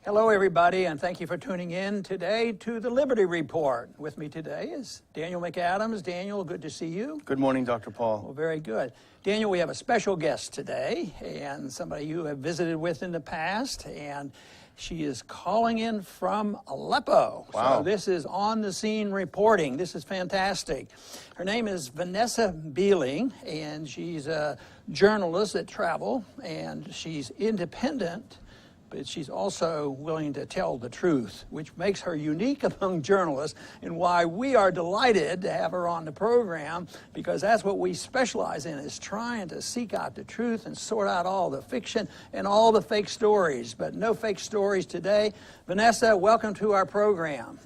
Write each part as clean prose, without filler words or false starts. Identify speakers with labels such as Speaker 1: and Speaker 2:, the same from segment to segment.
Speaker 1: Hello, everybody, and thank you for tuning in today to the Liberty Report. With me today is Daniel McAdams. Daniel, good to see you.
Speaker 2: Good morning, Dr. Paul.
Speaker 1: Well, very good. Daniel, we have a special guest today, and somebody you have visited with in the past, and she is calling in from Aleppo.
Speaker 2: Wow.
Speaker 1: So this is on-the-scene reporting. This is fantastic. Her name is Vanessa Beeling, and she's a journalist at Travel, and she's independent, but she's also willing to tell the truth, which makes her unique among journalists and why we are delighted to have her on the program, because that's what we specialize in, is trying to seek out the truth and sort out all the fiction and all the fake stories. But no fake stories today. Vanessa, welcome to our program.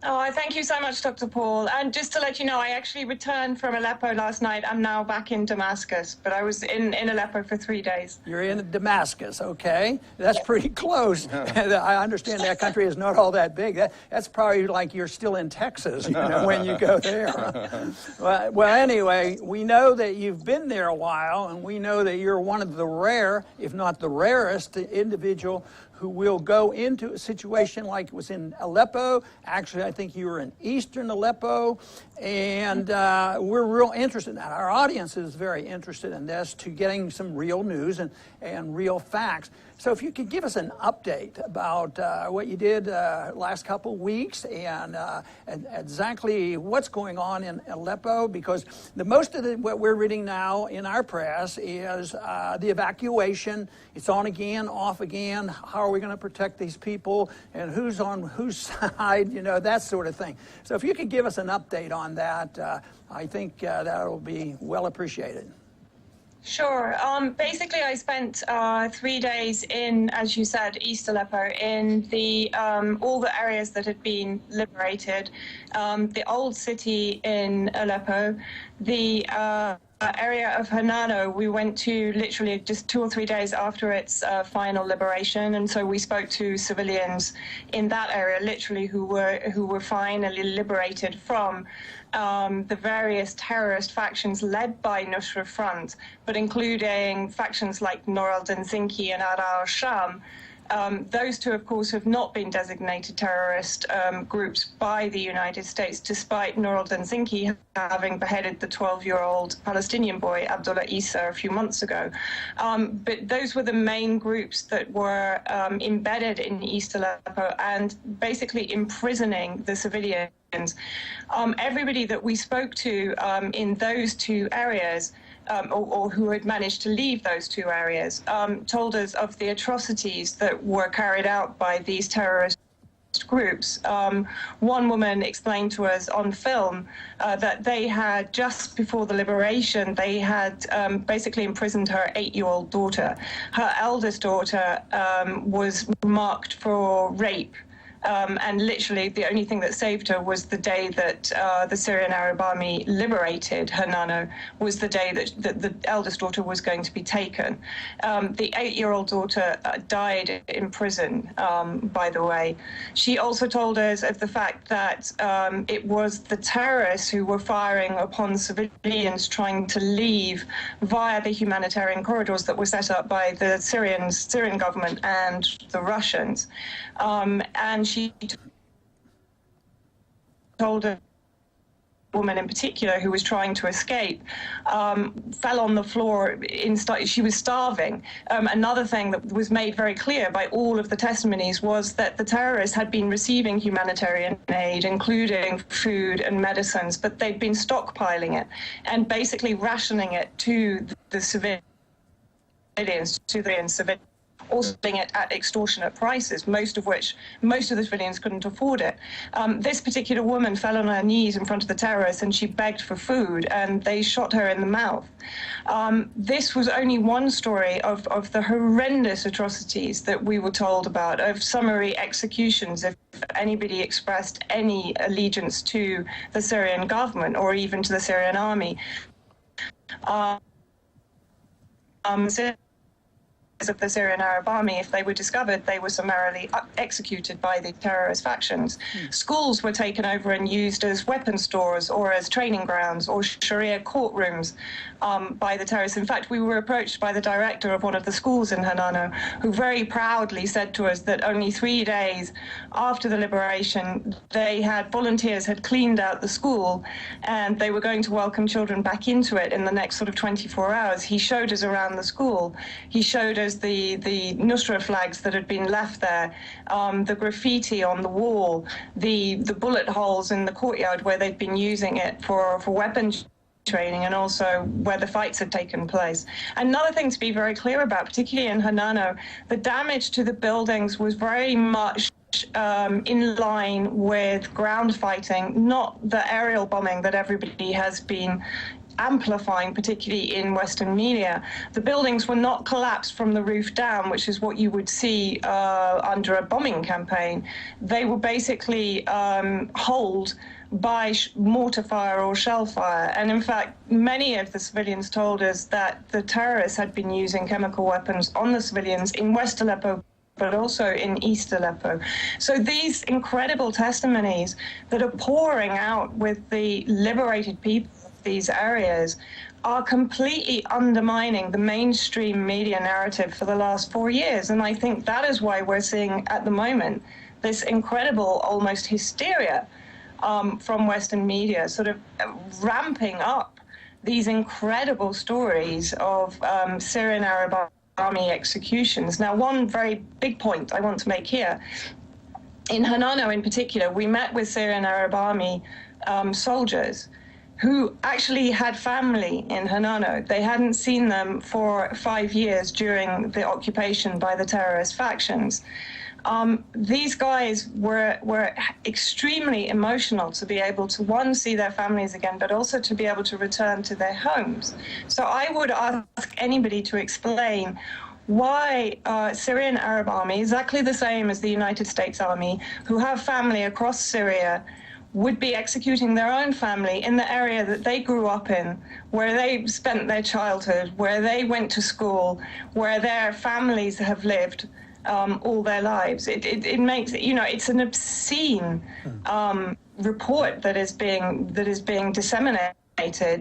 Speaker 3: Oh, thank you so much, Dr. Paul. And just to let you know, I actually returned from Aleppo last night. I'm now back in Damascus, but I was in Aleppo for 3 days.
Speaker 1: You're in Damascus, okay? That's pretty close. I understand that country is not all that big. That's probably like you're still in Texas, you know, when you go there. Well, anyway, we know that you've been there a while, and we know that you're one of the rare, if not the rarest, individual who will go into a situation like it was in Aleppo. Actually, I think you were in eastern Aleppo, and we're real interested in that. Our audience is very interested in this, to getting some real news and real facts. So if you could give us an update about what you did last couple weeks and exactly what's going on in Aleppo, because most of what we're reading now in our press is the evacuation. It's on again, off again. How are we going to protect these people, and who's on whose side, you know, that sort of thing. So if you could give us an update on that, I think that will be well appreciated.
Speaker 3: Sure. Basically, I spent 3 days in, as you said, East Aleppo, in the all the areas that had been liberated. The old city in Aleppo, the area of Hanano, we went to literally just 2 or 3 days after its final liberation, and so we spoke to civilians in that area, literally, who were finally liberated from the various terrorist factions led by Nusra Front, but including factions like Nour al-Dinzinki and Ara al-Sham. Those two, of course, have not been designated terrorist groups by the United States, despite Nour al-Dinzinki having beheaded the 12-year-old Palestinian boy, Abdullah Issa, a few months ago. But those were the main groups that were embedded in East Aleppo and basically imprisoning the civilians. Everybody that we spoke to in those two areas, or who had managed to leave those two areas, told us of the atrocities that were carried out by these terrorist groups. One woman explained to us on film that they had, just before the liberation, they had basically imprisoned her 8-year-old daughter. Her eldest daughter was marked for rape. And literally the only thing that saved her was the day that the Syrian Arab Army liberated Hanano, was the day that the eldest daughter was going to be taken. The 8-year-old daughter died in prison, by the way. She also told us of the fact that it was the terrorists who were firing upon civilians trying to leave via the humanitarian corridors that were set up by the Syrian government and the Russians. And she told a woman in particular who was trying to escape, fell on the floor. She was starving. Another thing that was made very clear by all of the testimonies was that the terrorists had been receiving humanitarian aid, including food and medicines, but they'd been stockpiling it and basically rationing it to the civilians, also selling it at extortionate prices, most of the civilians couldn't afford it. This particular woman fell on her knees in front of the terrorists and she begged for food, and they shot her in the mouth. This was only one story of the horrendous atrocities that we were told about, of summary executions if anybody expressed any allegiance to the Syrian government or even to the Syrian army. of the Syrian Arab Army, if they were discovered, they were summarily executed by the terrorist factions. Schools were taken over and used as weapon stores or as training grounds or Sharia courtrooms by the terrorists. In fact, we were approached by the director of one of the schools in Hanano, who very proudly said to us that only 3 days after the liberation, volunteers had cleaned out the school and they were going to welcome children back into it in the next sort of 24 hours. He showed us around the school. He showed us the Nusra flags that had been left there, the graffiti on the wall, the bullet holes in the courtyard where they'd been using it for weapons training, and also where the fights had taken place. Another thing to be very clear about, particularly in Hanano, the damage to the buildings was very much in line with ground fighting, not the aerial bombing that everybody has been amplifying, particularly in Western media. The buildings were not collapsed from the roof down, which is what you would see under a bombing campaign. They were basically holed by mortar fire or shell fire. And in fact, many of the civilians told us that the terrorists had been using chemical weapons on the civilians in West Aleppo, but also in East Aleppo. So these incredible testimonies that are pouring out with the liberated people of these areas are completely undermining the mainstream media narrative for the last 4 years. And I think that is why we're seeing at the moment this incredible, almost hysteria from Western media, sort of ramping up these incredible stories of Syrian Arab Army executions. Now, one very big point I want to make here, in Hanano in particular, we met with Syrian Arab Army soldiers who actually had family in Hanano. They hadn't seen them for 5 years during the occupation by the terrorist factions. These guys were extremely emotional to be able to, one, see their families again, but also to be able to return to their homes. So I would ask anybody to explain why Syrian Arab Army, exactly the same as the United States Army, who have family across Syria, would be executing their own family in the area that they grew up in, where they spent their childhood, where they went to school, where their families have lived all their lives. It makes, it's an obscene report that is being disseminated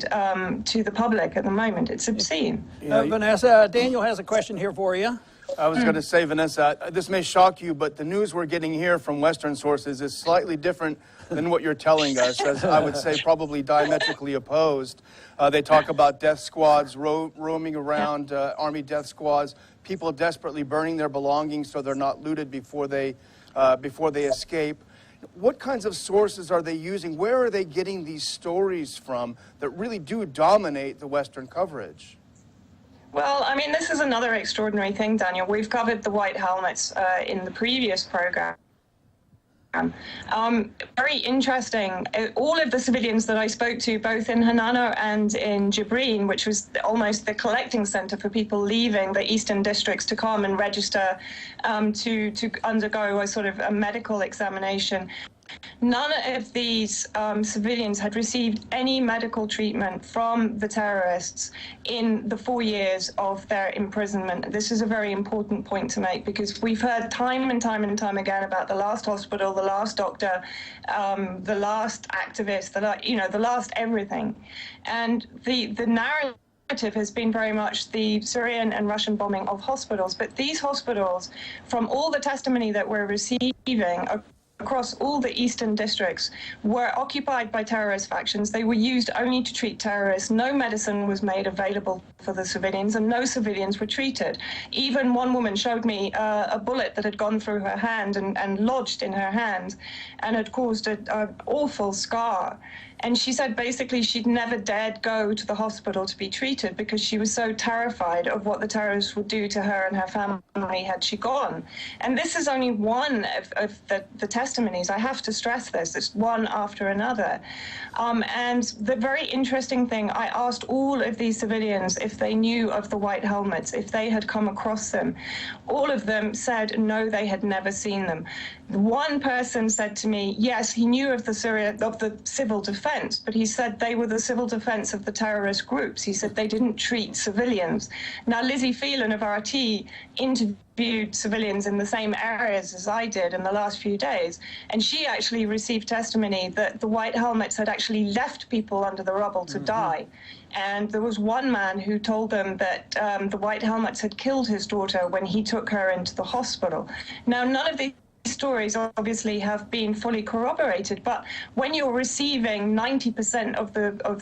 Speaker 3: to the public at the moment. It's obscene.
Speaker 1: Vanessa, Daniel has a question here for you.
Speaker 2: I was going to say, Vanessa, this may shock you, but the news we're getting here from Western sources is slightly different than what you're telling us, as I would say probably diametrically opposed. They talk about death squads roaming around, army death squads, people desperately burning their belongings so they're not looted before they escape. What kinds of sources are they using? Where are they getting these stories from that really do dominate the Western coverage?
Speaker 3: Well, I mean, this is another extraordinary thing, Daniel. We've covered the white helmets in the previous program. Very interesting. All of the civilians that I spoke to, both in Hanano and in Jibrin, which was almost the collecting center for people leaving the eastern districts to come and register to undergo a sort of a medical examination. None of these civilians had received any medical treatment from the terrorists in the 4 years of their imprisonment. This is a very important point to make, because we've heard time and time and time again about the last hospital, the last doctor, the last activist, the last everything. And the narrative has been very much the Syrian and Russian bombing of hospitals. But these hospitals, from all the testimony that we're receiving across all the eastern districts, were occupied by terrorist factions. They were used only to treat terrorists. No medicine was made available for the civilians, and no civilians were treated. Even one woman showed me a bullet that had gone through her hand and lodged in her hand and had caused an awful scar. And she said basically she'd never dared go to the hospital to be treated because she was so terrified of what the terrorists would do to her and her family had she gone. And this is only one of the testimonies testimonies. I have to stress this. It's one after another. And the very interesting thing, I asked all of these civilians if they knew of the white helmets, if they had come across them. All of them said no, they had never seen them. One person said to me, yes, he knew of the civil defense, but he said they were the civil defense of the terrorist groups. He said they didn't treat civilians. Now, Lizzie Phelan of RT interviewed civilians in the same areas as I did in the last few days, and she actually received testimony that the white helmets had actually left people under the rubble to die. And there was one man who told them that the white helmets had killed his daughter when he took her into the hospital. Now, none of these stories obviously have been fully corroborated, but when you're receiving 90% of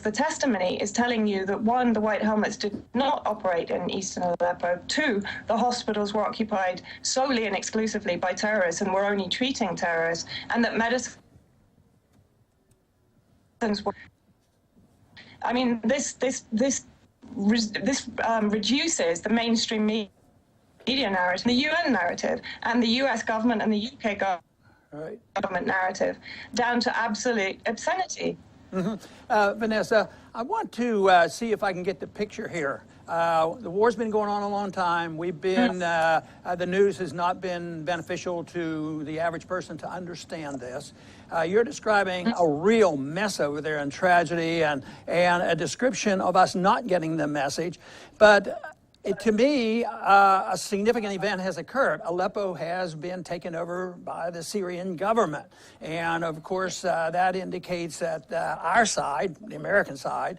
Speaker 3: the testimony is telling you that, one, the white helmets did not operate in eastern Aleppo, two, the hospitals were occupied solely and exclusively by terrorists and were only treating terrorists, and that medicines were, I mean, this reduces the mainstream media narrative, the UN narrative, and the US government and the UK government narrative down to absolute obscenity.
Speaker 1: Vanessa, I want to see if I can get the picture here. The war's been going on a long time. We've been, the news has not been beneficial to the average person to understand this. You're describing a real mess over there and tragedy and a description of us not getting the message. But to me, a significant event has occurred. Aleppo has been taken over by the Syrian government. And of course, that indicates that our side, the American side,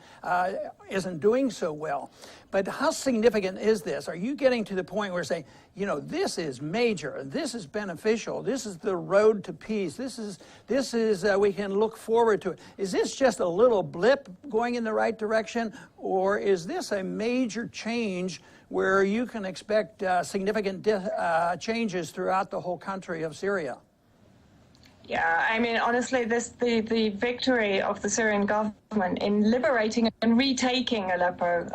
Speaker 1: isn't doing so well. But how significant is this? Are you getting to the point where saying, you know, this is major, this is beneficial, this is the road to peace, this is we can look forward to it. Is this just a little blip going in the right direction, or is this a major change where you can expect significant changes throughout the whole country of Syria?
Speaker 3: Yeah, I mean, honestly, the victory of the Syrian government in liberating and retaking Aleppo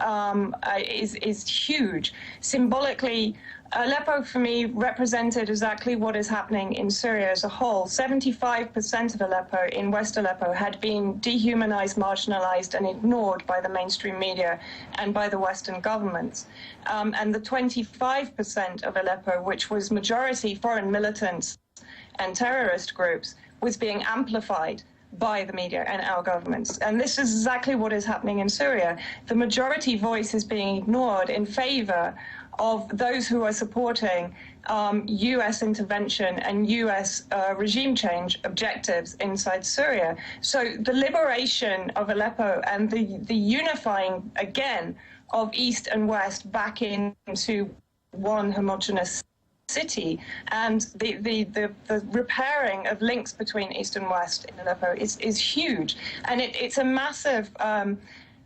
Speaker 3: is huge. Symbolically, Aleppo, for me, represented exactly what is happening in Syria as a whole. 75% of Aleppo in West Aleppo had been dehumanized, marginalized, and ignored by the mainstream media and by the Western governments. And the 25% of Aleppo, which was majority foreign militants and terrorist groups, was being amplified by the media and our governments. And this is exactly what is happening in Syria. The majority voice is being ignored in favor of those who are supporting U.S. intervention and U.S. Regime change objectives inside Syria. So the liberation of Aleppo and the unifying again of East and West back into one homogeneous city, and the repairing of links between East and West in Aleppo is huge. And it's a massive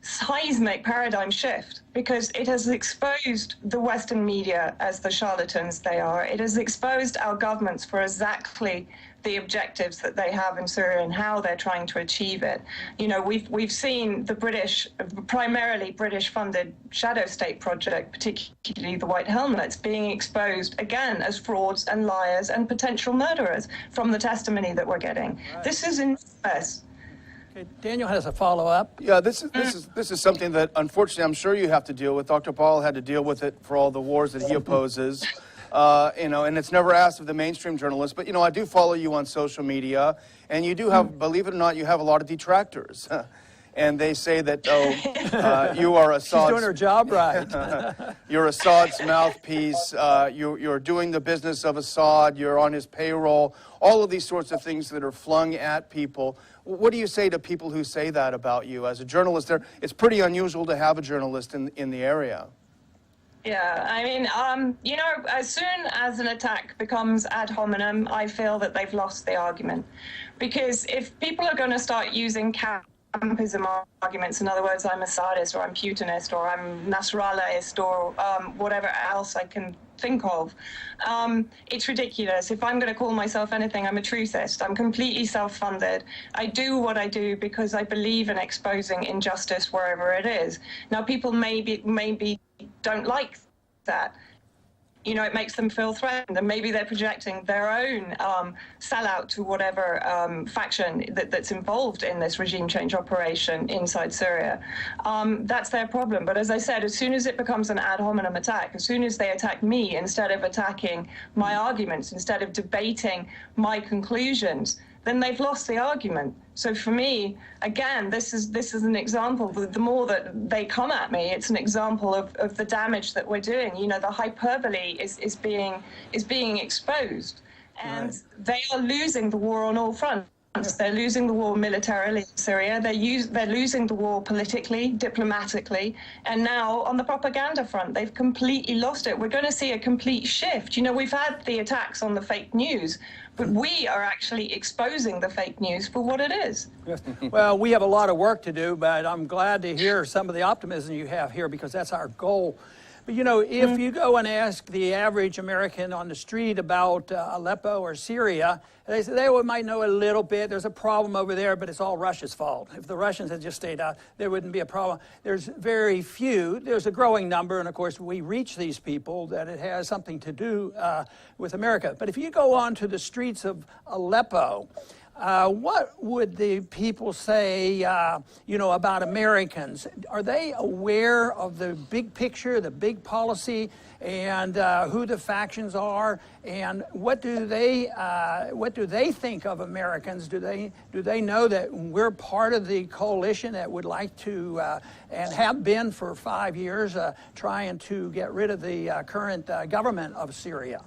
Speaker 3: seismic paradigm shift, because it has exposed the Western media as the charlatans they are. It has exposed our governments for exactly the objectives that they have in Syria and how they're trying to achieve it. You know, we've seen the primarily British-funded shadow state project, particularly the White Helmets, being exposed again as frauds and liars and potential murderers from the testimony that we're getting. Right. This is enormous.
Speaker 1: Daniel has a follow-up.
Speaker 2: Yeah, this is something that, unfortunately, I'm sure you have to deal with. Dr. Paul had to deal with it for all the wars that he opposes. You know, and it's never asked of the mainstream journalists. But, you know, I do follow you on social media, and you do have, believe it or not, you have a lot of detractors. And they say that, you are Assad's...
Speaker 1: She's doing her job right.
Speaker 2: You're Assad's mouthpiece. You're doing the business of Assad. You're on his payroll. All of these sorts of things that are flung at people. What do you say to people who say that about you as a journalist? It's pretty unusual to have a journalist in the area.
Speaker 3: Yeah, I mean, you know, as soon as an attack becomes ad hominem, I feel that they've lost the argument. Because if people are going to start using campism arguments, in other words, I'm Assadist, or I'm Putinist, or I'm Nasrallahist, or whatever else I can think of, it's ridiculous. If I'm going to call myself anything, I'm a truthist. I'm completely self-funded. I do what I do because I believe in exposing injustice wherever it is. Now, people maybe don't like that. you know, it makes them feel threatened, and maybe they're projecting their own sellout to whatever faction that's involved in this regime change operation inside Syria. That's their problem. But as I said, as soon as it becomes an ad hominem attack, as soon as they attack me instead of attacking my arguments, instead of debating my conclusions, then they've lost the argument. So for me, again, this is an example. The more that they come at me, it's an example of the damage that we're doing. You know, the hyperbole is being exposed, and they are losing the war on all fronts. They're losing the war militarily in Syria. They're losing the war politically, diplomatically, and now on the propaganda front, they've completely lost it. We're going to see a complete shift. You know, we've had the attacks on the fake news, but we are actually exposing the fake news for what it is.
Speaker 1: Well, we have a lot of work to do, but I'm glad to hear some of the optimism you have here, because that's our goal. But, you know, if you go and ask the average American on the street about Aleppo or Syria, they might know a little bit. There's a problem over there, but it's all Russia's fault. If the Russians had just stayed out, there wouldn't be a problem. There's very few. There's a growing number, and of course, we reach these people that it has something to do with America. But if you go on to the streets of Aleppo, what would the people say, you know, about Americans? Are they aware of the big picture, the big policy, and who the factions are, and what do they think of Americans? Do they know that we're part of the coalition that would like to and have been for 5 years trying to get rid of the current government of Syria?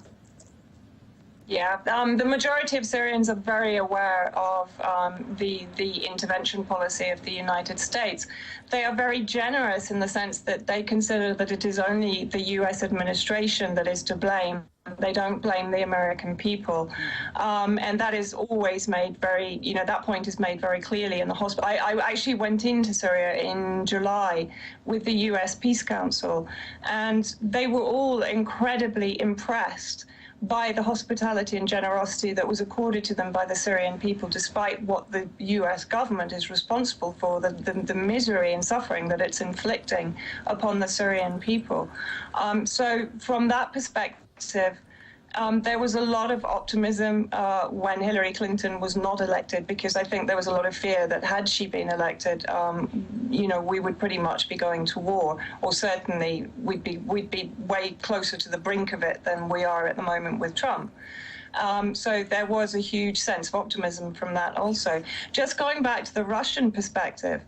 Speaker 3: Yeah, the majority of Syrians are very aware of the intervention policy of the United States. They are very generous in the sense that they consider that it is only the U.S. administration that is to blame. They don't blame the American people. And that is always made very, you know, that point is made very clearly in the hospital. I actually went into Syria in July with the U.S. Peace Council, and they were all incredibly impressed by the hospitality and generosity that was accorded to them by the Syrian people, despite what the U.S. government is responsible for, the misery and suffering that it's inflicting upon the Syrian people. So from that perspective, there was a lot of optimism when Hillary Clinton was not elected, because I think there was a lot of fear that had she been elected, you know, we would pretty much be going to war, or certainly we'd be way closer to the brink of it than we are at the moment with Trump. So there was a huge sense of optimism from that also. Just going back to the Russian perspective,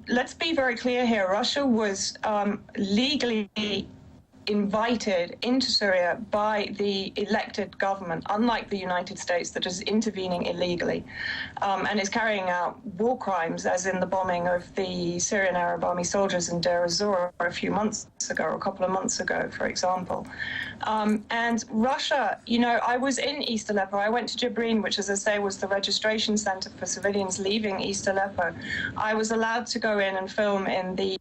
Speaker 3: let's be very clear here. Russia was legally invited into Syria by the elected government, unlike the United States that is intervening illegally and is carrying out war crimes, as in the bombing of the Syrian Arab Army soldiers in Deir ez-Zor a few months ago, or a couple of months ago, for example. And Russia, you know, I was in East Aleppo. I went to Jibrin, which, as I say, was the registration center for civilians leaving East Aleppo. I was allowed to go in and film in the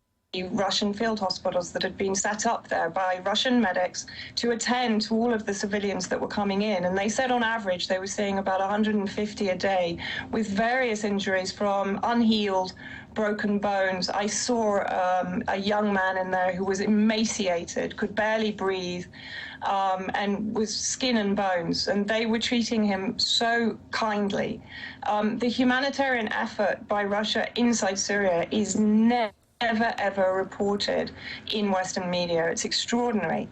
Speaker 3: Russian field hospitals that had been set up there by Russian medics to attend to all of the civilians that were coming in. And they said on average they were seeing about 150 a day with various injuries from unhealed, broken bones. I saw a young man in there who was emaciated, could barely breathe, and was skin and bones, and they were treating him so kindly. The humanitarian effort by Russia inside Syria is never ever reported in Western media. It's extraordinary.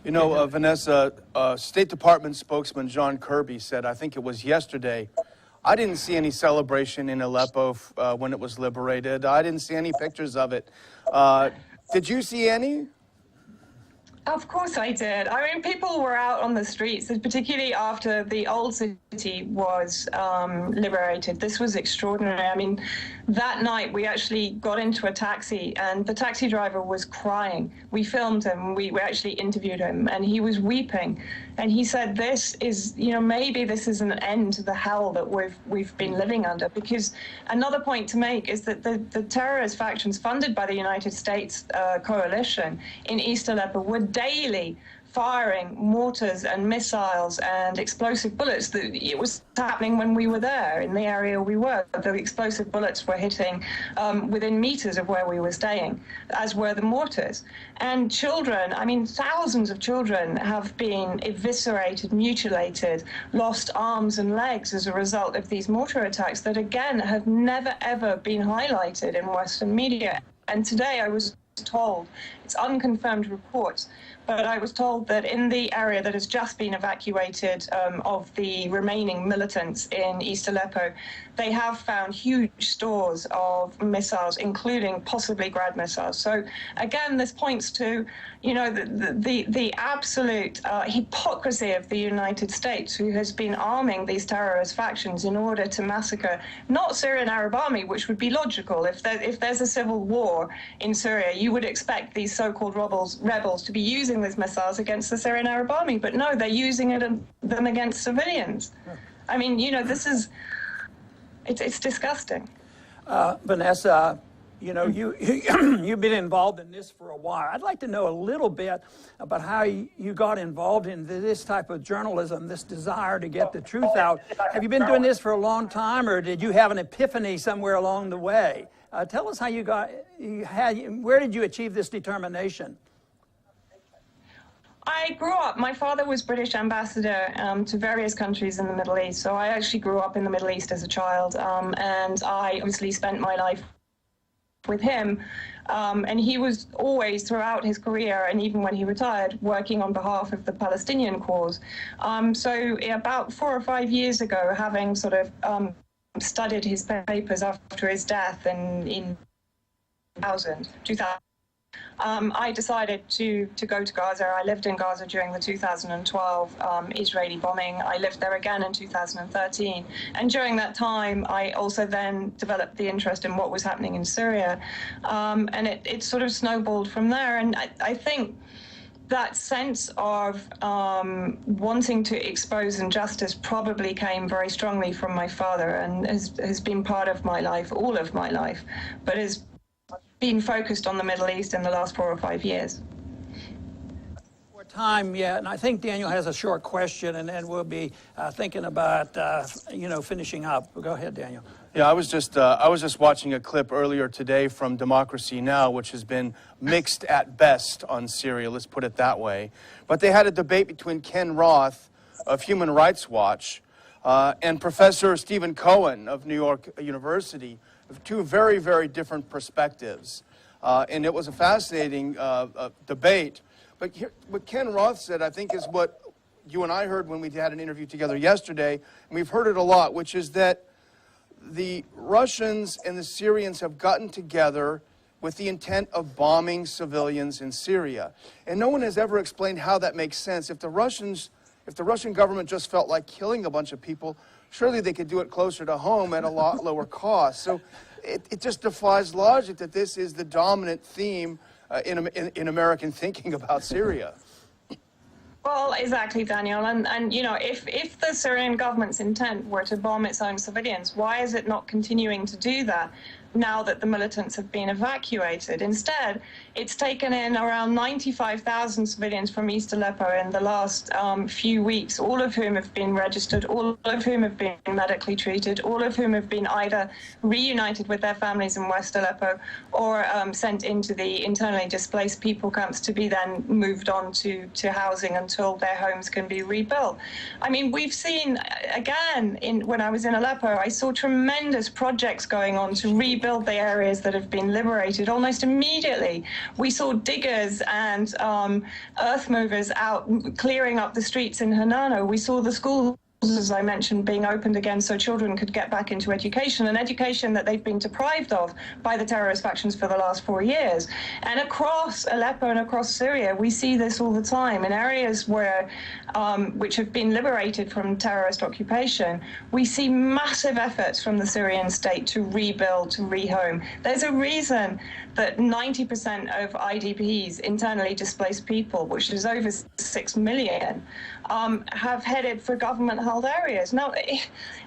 Speaker 2: You know, Vanessa, State Department spokesman John Kirby said, I think it was yesterday, I didn't see any celebration in Aleppo when it was liberated. I didn't see any pictures of it. Did you see any?
Speaker 3: Of course I did. I mean, people were out on the streets, particularly after the old city was liberated. This was extraordinary. I mean, that night we actually got into a taxi and the taxi driver was crying. We filmed him, we actually interviewed him, and he was weeping. And he said, this is, you know, maybe this is an end to the hell that we've been living under. Because another point to make is that the terrorist factions funded by the United States coalition in East Aleppo were daily firing mortars and missiles and explosive bullets. It was happening when we were there in the area we were. The explosive bullets were hitting within meters of where we were staying, as were the mortars. And children, I mean, thousands of children have been eviscerated, mutilated, lost arms and legs as a result of these mortar attacks that, again, have never, ever been highlighted in Western media. And today I was told, it's unconfirmed reports, but I was told that in the area that has just been evacuated of the remaining militants in East Aleppo, they have found huge stores of missiles, including possibly Grad missiles. So again, this points to, you know, the absolute hypocrisy of the United States, who has been arming these terrorist factions in order to massacre not Syrian Arab army, which would be logical. If there's a civil war in Syria, you would expect these so-called rebels to be using these missiles against the Syrian Arab army, but no, they're using them against civilians. I mean, you know, this is, it's disgusting.
Speaker 1: Vanessa, you know, you've been involved in this for a while. I'd like to know a little bit about how you got involved in this type of journalism, this desire to get the truth out. Have you been doing this for a long time, or did you have an epiphany somewhere along the way? Tell us how where did you achieve this determination?
Speaker 3: I grew up, my father was British ambassador to various countries in the Middle East, so I actually grew up in the Middle East as a child, and I obviously spent my life with him, and he was always, throughout his career, and even when he retired, working on behalf of the Palestinian cause. So about 4 or 5 years ago, having sort of studied his papers after his death in 2000, I decided to go to Gaza. I lived in Gaza during the 2012 Israeli bombing. I lived there again in 2013. And during that time, I also then developed the interest in what was happening in Syria. And it sort of snowballed from there. And I think that sense of wanting to expose injustice probably came very strongly from my father, and has been part of my life, all of my life, but has been focused on the Middle East in the last 4 or 5 years.
Speaker 1: More time yet, and I think Daniel has a short question, and then we'll be thinking about finishing up. Go ahead, Daniel.
Speaker 2: Yeah, I was just watching a clip earlier today from Democracy Now!, which has been mixed at best on Syria, let's put it that way. But they had a debate between Ken Roth of Human Rights Watch and Professor Stephen Cohen of New York University, of two very, very different perspectives. And it was a fascinating debate. But what Ken Roth said, I think, is what you and I heard when we had an interview together yesterday, and we've heard it a lot, which is that the Russians and the Syrians have gotten together with the intent of bombing civilians in Syria. And no one has ever explained how that makes sense. If the Russian government just felt like killing a bunch of people, surely they could do it closer to home at a lot lower cost. So it just defies logic that this is the dominant theme in American thinking about Syria.
Speaker 3: Well, exactly, Daniel. And you know, if the Syrian government's intent were to bomb its own civilians, why is it not continuing to do that now that the militants have been evacuated? Instead, it's taken in around 95,000 civilians from East Aleppo in the last few weeks, all of whom have been registered, all of whom have been medically treated, all of whom have been either reunited with their families in West Aleppo or sent into the internally displaced people camps to be then moved on to housing until their homes can be rebuilt. I mean, we've seen, again, when I was in Aleppo, I saw tremendous projects going on to rebuild the areas that have been liberated almost immediately. We saw diggers and earth movers out clearing up the streets in Hanano. We saw the schools, as I mentioned, being opened again so children could get back into education, an education that they've been deprived of by the terrorist factions for the last 4 years. And across Aleppo and across Syria, we see this all the time. In areas where, which have been liberated from terrorist occupation, we see massive efforts from the Syrian state to rebuild, to rehome. There's a reason that 90% of IDPs, internally displaced people, which is over 6 million, have headed for government-held areas. Now,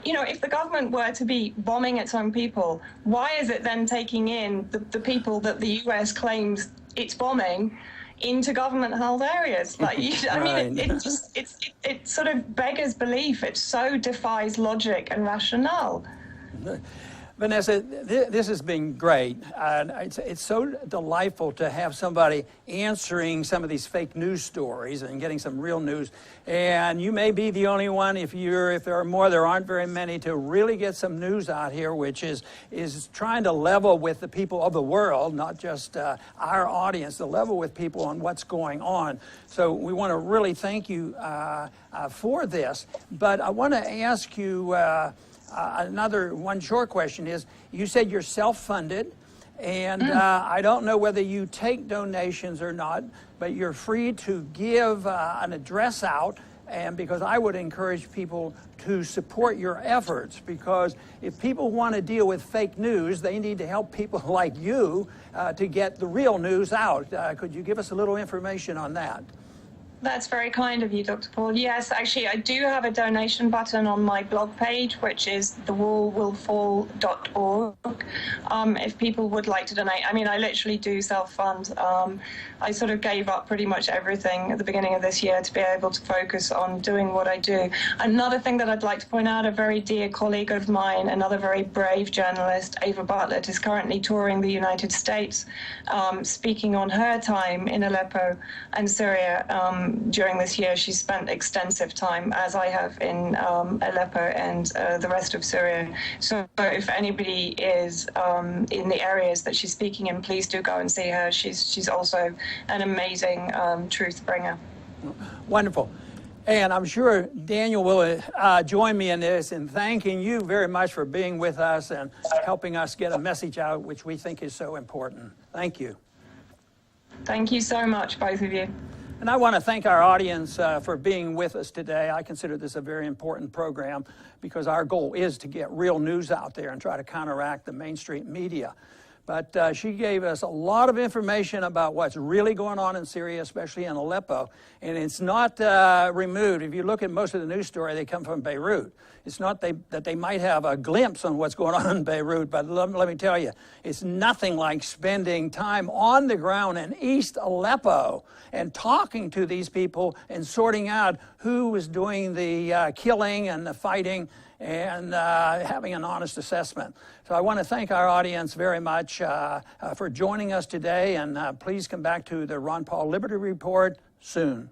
Speaker 3: you know, if the government were to be bombing its own people, why is it then taking in the people that the US claims it's bombing into government-held areas. Like, I mean, it sort of beggars belief. It so defies logic and rationale.
Speaker 1: Vanessa, this has been great. It's so delightful to have somebody answering some of these fake news stories and getting some real news. And you may be the only one, if there are more, there aren't very many, to really get some news out here, which is trying to level with the people of the world, not just our audience, to level with people on what's going on. So we want to really thank you for this. But I want to ask you, another one short question is, you said you're self-funded, and I don't know whether you take donations or not, but you're free to give an address out, and because I would encourage people to support your efforts, because if people want to deal with fake news, they need to help people like you to get the real news out. Could you give us a little information on that?
Speaker 3: That's very kind of you, Dr. Paul. Yes, actually, I do have a donation button on my blog page, which is thewallwillfall.org. If people would like to donate, I mean, I literally do self-fund. I sort of gave up pretty much everything at the beginning of this year to be able to focus on doing what I do. Another thing that I'd like to point out, a very dear colleague of mine, another very brave journalist, Ava Bartlett, is currently touring the United States, speaking on her time in Aleppo and Syria. During this year, she spent extensive time, as I have, in Aleppo and the rest of Syria. So if anybody is in the areas that she's speaking in, please do go and see her. She's also an amazing truth bringer.
Speaker 1: Wonderful. And I'm sure Daniel will join me in this in thanking you very much for being with us and helping us get a message out, which we think is so important. Thank you.
Speaker 3: Thank you so much, both of you.
Speaker 1: And I want to thank our audience for being with us today. I consider this a very important program because our goal is to get real news out there and try to counteract the mainstream media. But she gave us a lot of information about what's really going on in Syria, especially in Aleppo. And it's not removed. If you look at most of the news story, they come from Beirut. It's not that they might have a glimpse on what's going on in Beirut, but let me tell you, it's nothing like spending time on the ground in East Aleppo and talking to these people and sorting out who was doing the killing and the fighting and having an honest assessment. So I want to thank our audience very much for joining us today, and please come back to the Ron Paul Liberty Report soon.